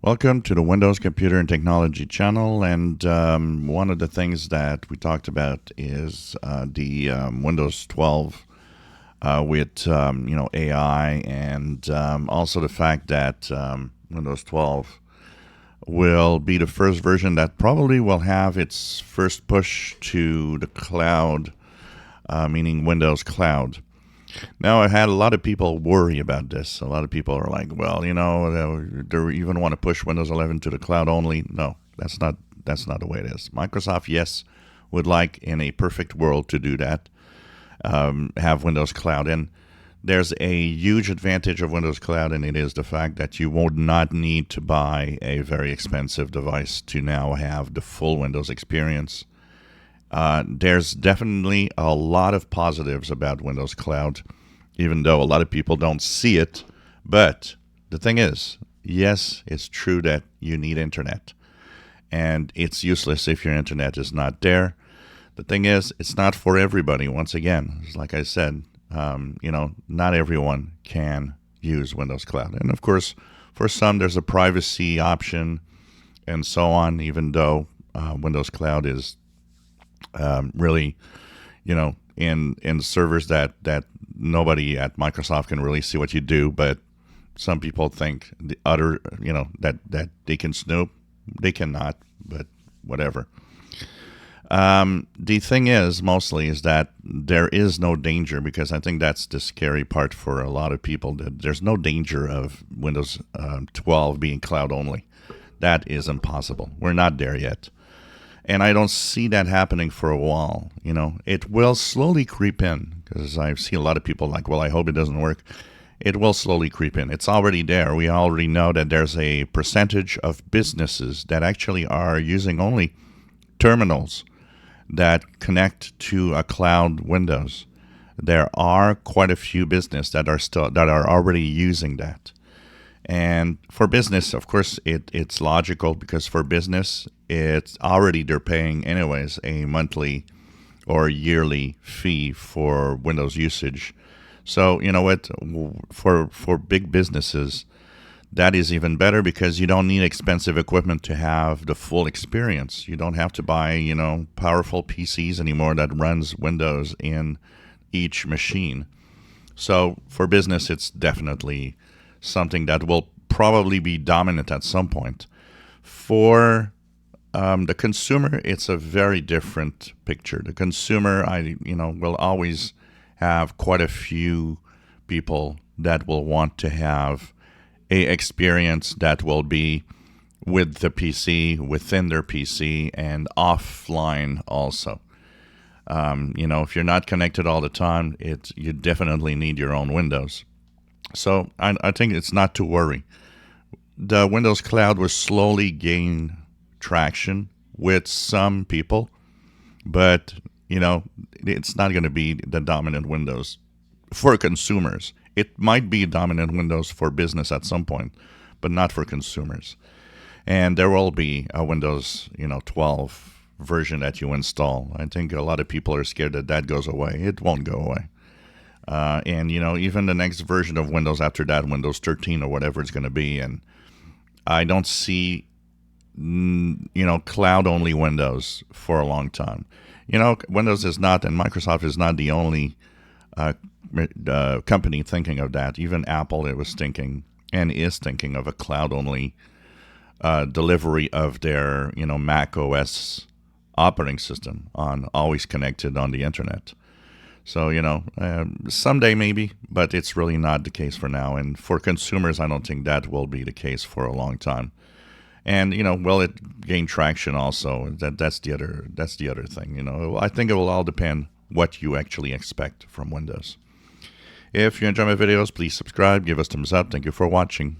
Welcome to the Windows Computer and Technology channel. And one of the things that we talked about is the Windows 12 with AI, and also the fact that Windows 12 will be the first version that probably will have its first push to the cloud, meaning Windows Cloud. Now, I had a lot of people worry about this. A lot of people are like, well, they even want to push Windows 11 to the cloud only. No, that's not the way it is. Microsoft, yes, would like in a perfect world to do that, have Windows Cloud. And there's a huge advantage of Windows Cloud, and it is the fact that you would not need to buy a very expensive device to now have the full Windows experience. There's definitely a lot of positives about Windows Cloud, even though a lot of people don't see it. But the thing is, yes, it's true that you need internet, and it's useless if your internet is not there. The thing is, it's not for everybody. Once again, like I said, not everyone can use Windows Cloud. And of course, for some, there's a privacy option and so on, even though Windows Cloud is really, in servers that nobody at Microsoft can really see what you do. But some people think the other, that they can snoop. They cannot, but whatever. The thing is, mostly, is that there is no danger, because I think that's the scary part for a lot of people, that there's no danger of Windows 12 being cloud only. That is impossible. We're not there yet. And I don't see that happening for a while. It will slowly creep in, because I've seen a lot of people like, well, I hope it doesn't work. It will slowly creep in. It's already there. We already know that there's a percentage of businesses that actually are using only terminals that connect to a cloud Windows. There are quite a few businesses that are already using that. And for business, of course, it's logical, because for business, it's already, they're paying anyways a monthly or yearly fee for Windows usage. So you know what, for big businesses, that is even better, because you don't need expensive equipment to have the full experience. You don't have to buy powerful PCs anymore that runs Windows in each machine. So for business, it's definitely something that will probably be dominant at some point. For the consumer, it's a very different picture. The consumer, will always have quite a few people that will want to have a experience that will be with the PC, within their PC, and offline also. If you're not connected all the time, you definitely need your own Windows. So I think it's not to worry. The Windows Cloud will slowly gain traction with some people, but it's not going to be the dominant Windows for consumers. It might be dominant Windows for business at some point, but not for consumers. And there will be a Windows 12 version that you install. I think a lot of people are scared that goes away. It won't go away. And even the next version of Windows after that, Windows 13 or whatever it's going to be, and I don't see cloud-only Windows for a long time. Windows is not, and Microsoft is not the only company thinking of that. Even Apple, it was thinking and is thinking of a cloud-only delivery of their Mac OS operating system, on always connected on the internet. So, someday maybe, but it's really not the case for now. And for consumers, I don't think that will be the case for a long time. And, will it gain traction also? That's the other thing. I think it will all depend what you actually expect from Windows. If you enjoy my videos, please subscribe, give us thumbs up. Thank you for watching.